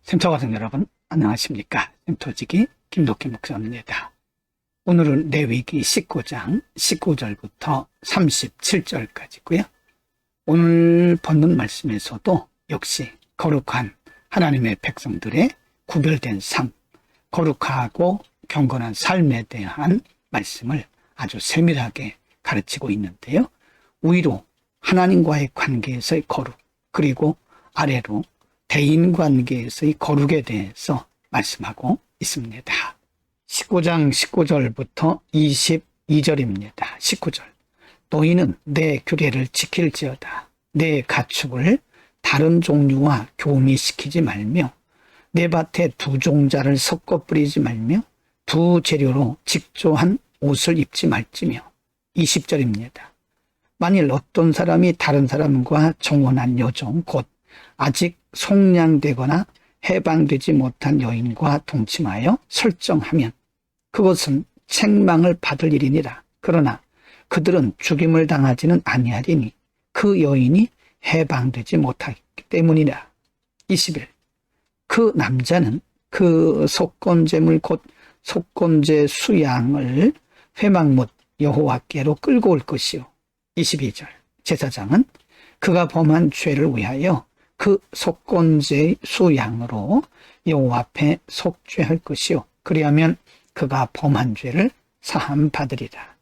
샘터가족 여러분 안녕하십니까. 샘터지기 김덕희 목사입니다. 오늘은 레위기 19장 19절부터 37절까지고요. 오늘 본문 말씀에서도 역시 거룩한 하나님의 백성들의 구별된 삶, 거룩하고 경건한 삶에 대한 말씀을 아주 세밀하게 가르치고 있는데요. 위로 하나님과의 관계에서의 거룩, 그리고 아래로 대인관계에서의 거룩에 대해서 말씀하고 있습니다. 19장 19절부터 22절입니다. 19절. 너희는 내 규례를 지킬지어다. 내 가축을 다른 종류와 교미시키지 말며 내 밭에 두 종자를 섞어 뿌리지 말며 두 재료로 직조한 옷을 입지 말지며. 20절입니다. 만일 어떤 사람이 다른 사람과 정혼한 여종 곧 아직 속량되거나 해방되지 못한 여인과 동침하여 설정하면 그것은 책망을 받을 일이니라. 그러나 그들은 죽임을 당하지는 아니하리니 그 여인이 해방되지 못하기 때문이라. 21. 그 남자는 그 속건제물 곧 속건제 수양을 회막못 여호와께로 끌고 올 것이요. 22절. 제사장은 그가 범한 죄를 위하여 그 속건제의 수양으로 여호와 앞에 속죄할 것이요. 그리하면 그가 범한 죄를 사함 받으리라.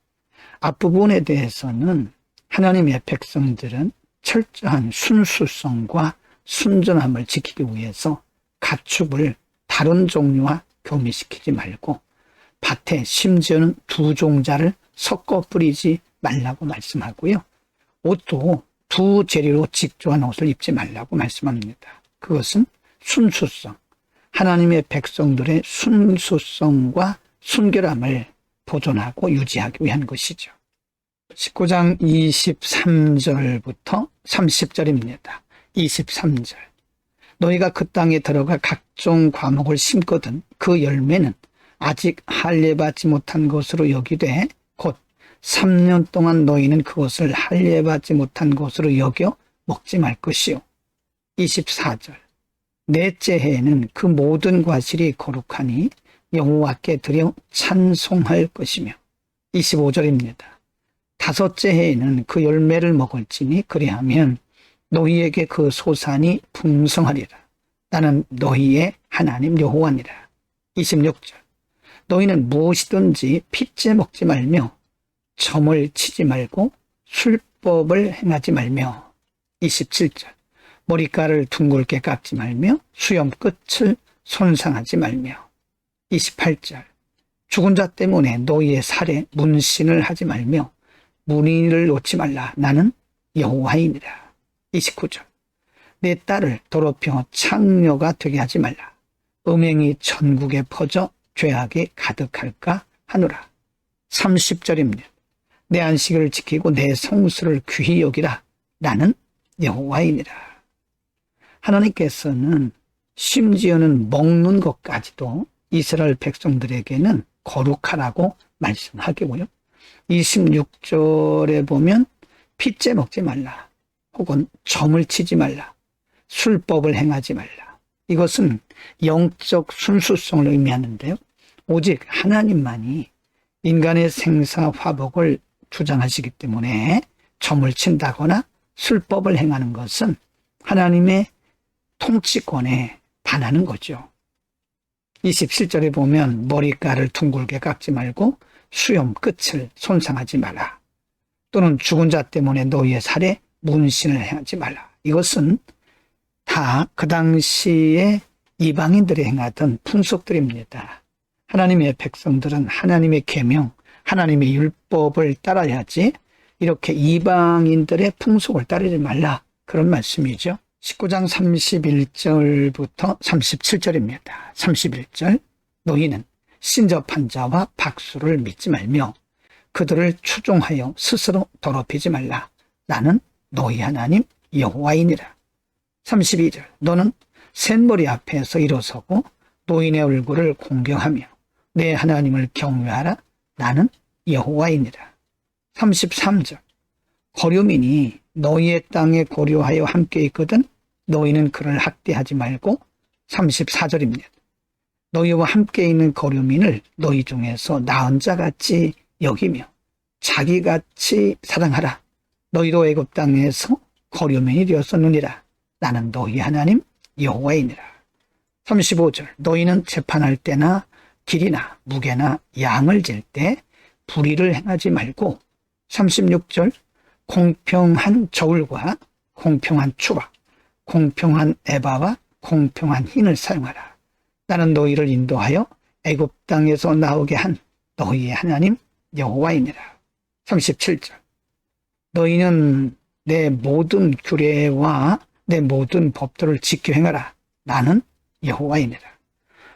앞부분에 대해서는 하나님의 백성들은 철저한 순수성과 순전함을 지키기 위해서 가축을 다른 종류와 교미시키지 말고 밭에 심지어는 두 종자를 섞어 뿌리지 말라고 말씀하고요. 옷도 두 재료로 직조한 옷을 입지 말라고 말씀합니다. 그것은 순수성, 하나님의 백성들의 순수성과 순결함을 보존하고 유지하기 위한 것이죠. 19장 23절부터 30절입니다. 23절. 너희가 그 땅에 들어가 각종 과목을 심거든 그 열매는 아직 할례받지 못한 것으로 여기되 곧 3년 동안 너희는 그것을 할례받지 못한 것으로 여겨 먹지 말 것이요. 24절. 넷째 해에는 그 모든 과실이 거룩하니 여호와께 드려 찬송할 것이며. 25절입니다. 다섯째 해에는 그 열매를 먹을지니 그리하면 너희에게 그 소산이 풍성하리라. 나는 너희의 하나님 여호와니라. 26절. 너희는 무엇이든지 핏째 먹지 말며 점을 치지 말고 술법을 행하지 말며. 27절. 머리카락을 둥글게 깎지 말며 수염 끝을 손상하지 말며. 28절. 죽은 자 때문에 너희의 살에 문신을 하지 말며 무늬를 놓지 말라. 나는 여호와이니라. 29절. 내 딸을 더럽혀 창녀가 되게 하지 말라. 음행이 전국에 퍼져 죄악이 가득할까 하노라. 30절입니다. 내 안식을 지키고 내 성수를 귀히 여기라. 나는 여호와이니라. 하나님께서는 심지어는 먹는 것까지도 이스라엘 백성들에게는 거룩하라고 말씀하기고요. 26절에 보면 핏째 먹지 말라. 혹은 점을 치지 말라. 술법을 행하지 말라. 이것은 영적 순수성을 의미하는데요. 오직 하나님만이 인간의 생사 화복을 주장하시기 때문에 점을 친다거나 술법을 행하는 것은 하나님의 통치권에 반하는 거죠. 27절에 보면 머리카락을 둥글게 깎지 말고 수염 끝을 손상하지 말라. 또는 죽은 자 때문에 너희의 살에 문신을 행하지 말라. 이것은 다 그 당시에 이방인들이 행하던 풍속들입니다. 하나님의 백성들은 하나님의 계명, 하나님의 율법을 따라야지 이렇게 이방인들의 풍속을 따르지 말라. 그런 말씀이죠. 19장 31절부터 37절입니다. 31절. 너희는 신접한 자와 박수를 믿지 말며 그들을 추종하여 스스로 더럽히지 말라. 나는 너희 하나님 여호와이니라. 32절. 너는 셋머리 앞에서 일어서고 노인의 얼굴을 공경하며 내 하나님을 경외하라. 나는 여호와이니라. 33절. 거류민이 너희의 땅에 고려하여 함께 있거든 너희는 그를 학대하지 말고 34절입니다. 너희와 함께 있는 거류민을 너희 중에서 나은 자같이 여기며 자기같이 사랑하라. 너희도 애굽 땅에서 거류민이 되었었느니라. 나는 너희 하나님 여호와이니라. 35절 너희는 재판할 때나 길이나 무게나 양을 잴 때 불의를 행하지 말고 36절 공평한 저울과 공평한 추박, 공평한 에바와 공평한 흰을 사용하라. 나는 너희를 인도하여 애굽 땅에서 나오게 한 너희의 하나님 여호와이니라. 37절 너희는 내 모든 규례와 내 모든 법도를 지켜 행하라. 나는 여호와이니라.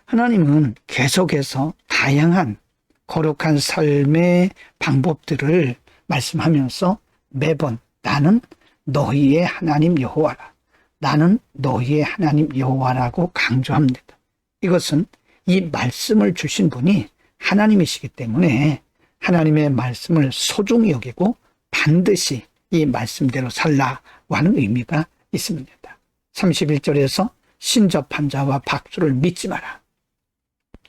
하나님은 계속해서 다양한 거룩한 삶의 방법들을 말씀하면서 매번 나는 너희의 하나님 여호와라. 나는 너희의 하나님 여호와라고 강조합니다. 이것은 이 말씀을 주신 분이 하나님이시기 때문에 하나님의 말씀을 소중히 여기고 반드시 이 말씀대로 살라고 하는 의미가 있습니다. 31절에서 신접한 자와 박수를 믿지 마라.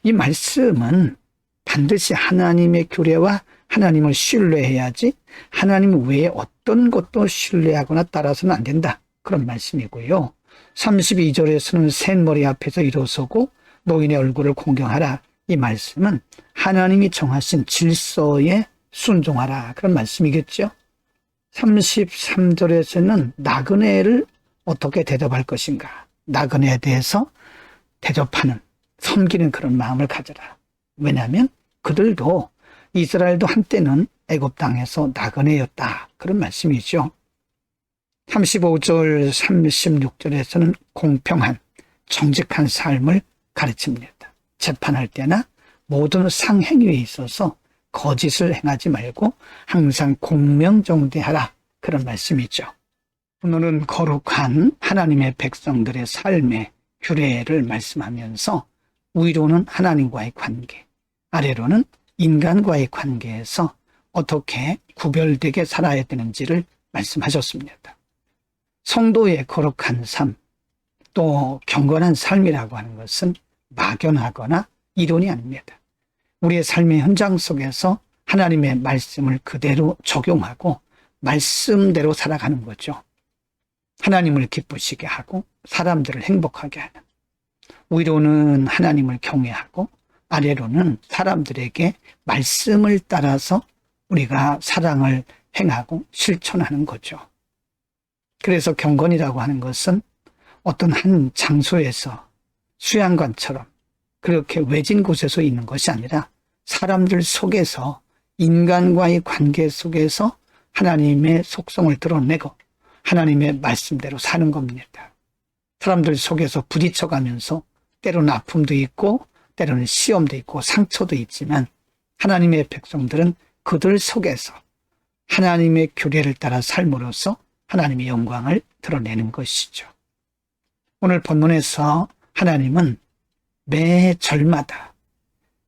이 말씀은 반드시 하나님의 규례와 하나님을 신뢰해야지 하나님 외에 어떤 것도 신뢰하거나 따라서는 안 된다. 그런 말씀이고요. 32절에서는 샌머리 앞에서 일어서고 노인의 얼굴을 공경하라. 이 말씀은 하나님이 정하신 질서에 순종하라. 그런 말씀이겠죠. 33절에서는 나그네를 어떻게 대접할 것인가. 나그네에 대해서 대접하는, 섬기는 그런 마음을 가져라. 왜냐하면 그들도 이스라엘도 한때는 애굽 땅에서 나그네였다. 그런 말씀이죠. 35절, 36절에서는 공평한, 정직한 삶을 가르칩니다. 재판할 때나 모든 상행위에 있어서 거짓을 행하지 말고 항상 공명정대하라. 그런 말씀이죠. 오늘은 거룩한 하나님의 백성들의 삶의 규례를 말씀하면서 위로는 하나님과의 관계, 아래로는 인간과의 관계에서 어떻게 구별되게 살아야 되는지를 말씀하셨습니다. 성도의 거룩한 삶, 또 경건한 삶이라고 하는 것은 막연하거나 이론이 아닙니다. 우리의 삶의 현장 속에서 하나님의 말씀을 그대로 적용하고 말씀대로 살아가는 거죠. 하나님을 기쁘시게 하고 사람들을 행복하게 하는, 위로는 하나님을 경외하고 아래로는 사람들에게 말씀을 따라서 우리가 사랑을 행하고 실천하는 거죠. 그래서 경건이라고 하는 것은 어떤 한 장소에서 수양관처럼 그렇게 외진 곳에서 있는 것이 아니라 사람들 속에서, 인간과의 관계 속에서 하나님의 속성을 드러내고 하나님의 말씀대로 사는 겁니다. 사람들 속에서 부딪혀가면서 때로는 아픔도 있고 때로는 시험도 있고 상처도 있지만 하나님의 백성들은 그들 속에서 하나님의 규례를 따라 삶으로써 하나님의 영광을 드러내는 것이죠. 오늘 본문에서 하나님은 매 절마다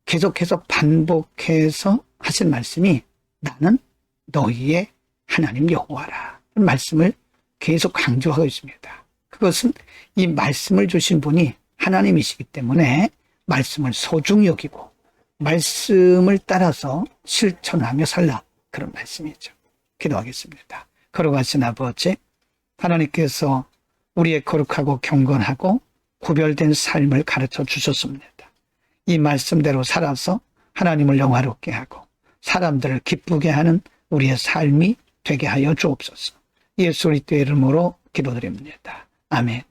계속해서 반복해서 하신 말씀이 나는 너희의 하나님 여호와라. 말씀을 계속 강조하고 있습니다. 그것은 이 말씀을 주신 분이 하나님이시기 때문에 말씀을 소중히 여기고 말씀을 따라서 실천하며 살라. 그런 말씀이죠. 기도하겠습니다. 거룩하신 아버지, 하나님께서 우리의 거룩하고 경건하고 구별된 삶을 가르쳐 주셨습니다. 이 말씀대로 살아서 하나님을 영화롭게 하고 사람들을 기쁘게 하는 우리의 삶이 되게 하여 주옵소서. 예수 그리스도의 이름으로 기도드립니다. 아멘.